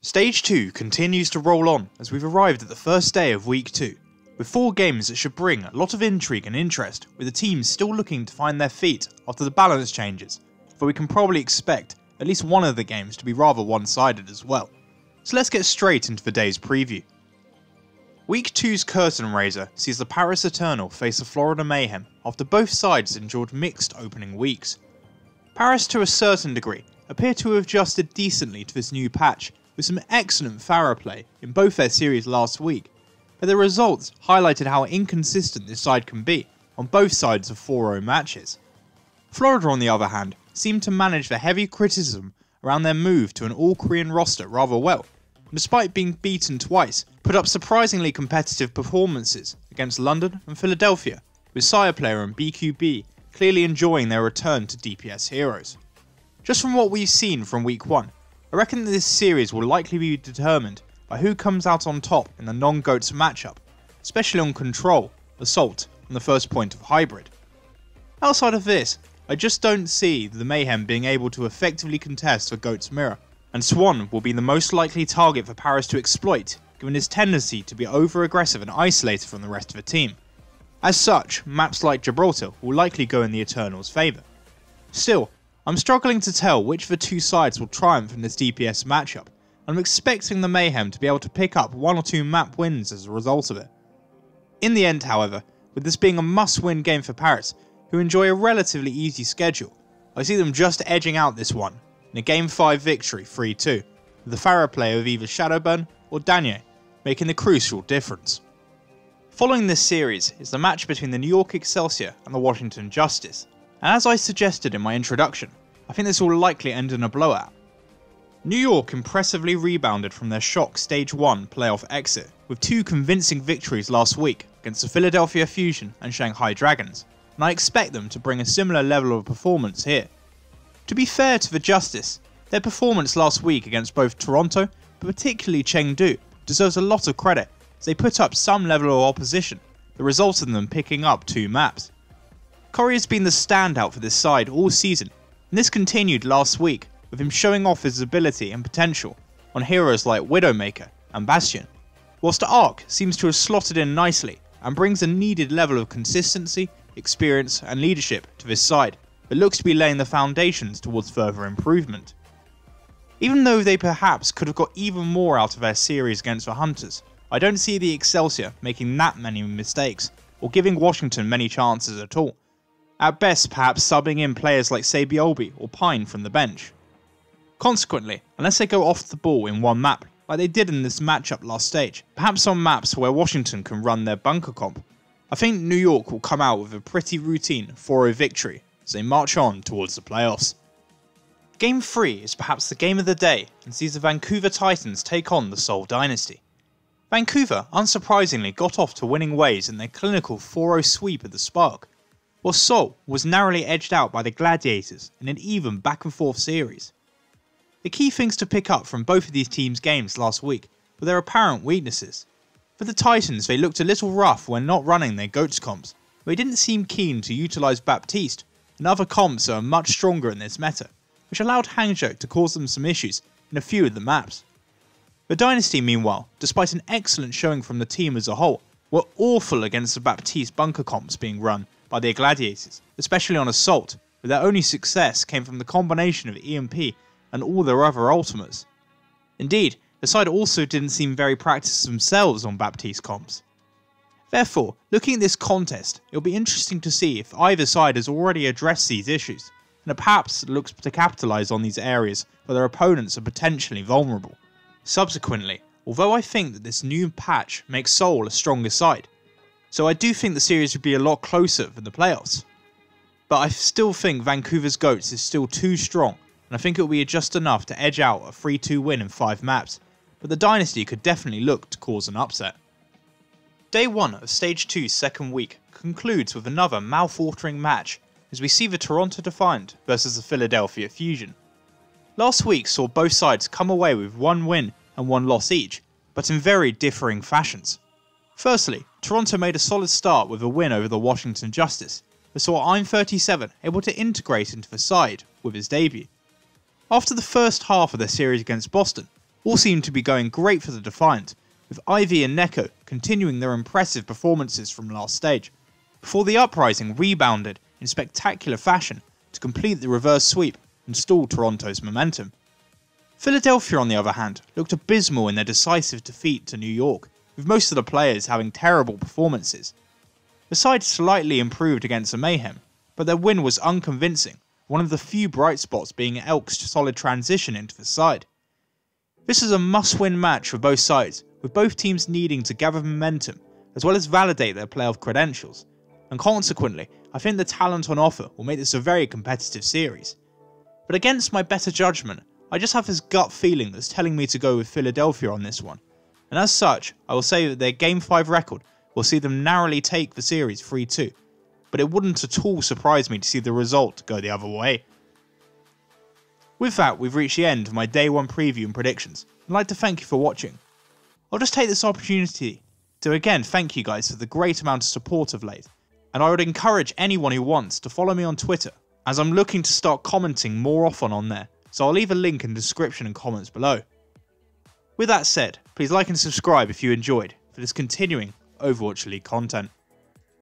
Stage 2 continues to roll on as we've arrived at the first day of Week 2, with 4 games that should bring a lot of intrigue and interest, with the teams still looking to find their feet after the balance changes, for we can probably expect at least one of the games to be rather one-sided as well. So let's get straight into the day's preview. Week 2's curtain raiser sees the Paris Eternal face the Florida Mayhem after both sides endured mixed opening weeks. Paris, to a certain degree, appear to have adjusted decently to this new patch, with some excellent Farah play in both their series last week, but the results highlighted how inconsistent this side can be on both sides of 4-0 matches. Florida, on the other hand, seemed to manage the heavy criticism around their move to an all-Korean roster rather well, and despite being beaten twice, put up surprisingly competitive performances against London and Philadelphia, with Sire Player and BQB clearly enjoying their return to DPS heroes. Just from what we've seen from Week 1, I reckon that this series will likely be determined by who comes out on top in the non-GOATS matchup, especially on Control, Assault, and the first point of Hybrid. Outside of this, I just don't see the Mayhem being able to effectively contest for GOATS Mirror, and Swan will be the most likely target for Paris to exploit, given his tendency to be over-aggressive and isolated from the rest of the team. As such, maps like Gibraltar will likely go in the Eternals' favour. Still, I'm struggling to tell which of the two sides will triumph in this DPS matchup, and I'm expecting the Mayhem to be able to pick up 1 or 2 map wins as a result of it. In the end, however, with this being a must-win game for Paris, who enjoy a relatively easy schedule, I see them just edging out this one in a Game 5 victory 3-2, with the Farah play of either Shadowburn or Daniel making the crucial difference. Following this series is the match between the New York Excelsior and the Washington Justice, and as I suggested in my introduction, I think this will likely end in a blowout. New York impressively rebounded from their shock Stage 1 playoff exit with 2 convincing victories last week against the Philadelphia Fusion and Shanghai Dragons, and I expect them to bring a similar level of performance here. To be fair to the Justice, their performance last week against both Toronto, but particularly Chengdu, deserves a lot of credit as they put up some level of opposition that resulted in them picking up 2 maps. Corey has been the standout for this side all season, and this continued last week with him showing off his ability and potential on heroes like Widowmaker and Bastion, whilst Ark seems to have slotted in nicely and brings a needed level of consistency, experience and leadership to this side that looks to be laying the foundations towards further improvement. Even though they perhaps could have got even more out of their series against the Hunters, I don't see the Excelsior making that many mistakes or giving Washington many chances at all. At best, perhaps subbing in players like Sabiolbi or Pine from the bench. Consequently, unless they go off the ball in one map, like they did in this matchup last stage, perhaps on maps where Washington can run their bunker comp, I think New York will come out with a pretty routine 4-0 victory as they march on towards the playoffs. Game 3 is perhaps the game of the day and sees the Vancouver Titans take on the Seoul Dynasty. Vancouver unsurprisingly got off to winning ways in their clinical 4-0 sweep of the Spark, while Seoul was narrowly edged out by the Gladiators in an even back and forth series. The key things to pick up from both of these teams' games last week were their apparent weaknesses. For the Titans, they looked a little rough when not running their GOATS comps, but they didn't seem keen to utilise Baptiste and other comps that are much stronger in this meta, which allowed Hangzhou to cause them some issues in a few of the maps. The Dynasty, meanwhile, despite an excellent showing from the team as a whole, were awful against the Baptiste bunker comps being run by their Gladiators, especially on Assault, where their only success came from the combination of EMP and all their other ultimates. Indeed, the side also didn't seem very practiced themselves on Baptiste comps. Therefore, looking at this contest, it will be interesting to see if either side has already addressed these issues, and perhaps looks to capitalise on these areas where their opponents are potentially vulnerable. Subsequently, although I think that this new patch makes Seoul a stronger side, so I do think the series would be a lot closer than the playoffs. But I still think Vancouver's GOATS is still too strong, and I think it will be just enough to edge out a 3-2 win in 5 maps, but the Dynasty could definitely look to cause an upset. Day 1 of Stage 2's second week concludes with another mouth-watering match as we see the Toronto Defiant versus the Philadelphia Fusion. Last week saw both sides come away with 1 win and 1 loss each, but in very differing fashions. Firstly, Toronto made a solid start with a win over the Washington Justice, but saw I'm37 able to integrate into the side with his debut. After the first half of their series against Boston, All seem to be going great for the Defiant, with Ivy and Neko continuing their impressive performances from last stage, before the Uprising rebounded in spectacular fashion to complete the reverse sweep and stall Toronto's momentum. Philadelphia, on the other hand, looked abysmal in their decisive defeat to New York, with most of the players having terrible performances. The side slightly improved against the Mayhem, but their win was unconvincing, one of the few bright spots being Elk's solid transition into the side. This is a must-win match for both sides, with both teams needing to gather momentum as well as validate their playoff credentials, and consequently, I think the talent on offer will make this a very competitive series. But against my better judgment, I just have this gut feeling that's telling me to go with Philadelphia on this one, and as such, I will say that their Game 5 record will see them narrowly take the series 3-2, but it wouldn't at all surprise me to see the result go the other way. With that, we've reached the end of my Day 1 preview and predictions. I'd like to thank you for watching. I'll just take this opportunity to again thank you guys for the great amount of support of late, and I would encourage anyone who wants to follow me on Twitter, as I'm looking to start commenting more often on there, so I'll leave a link in the description and comments below. With that said, please like and subscribe if you enjoyed for this continuing Overwatch League content.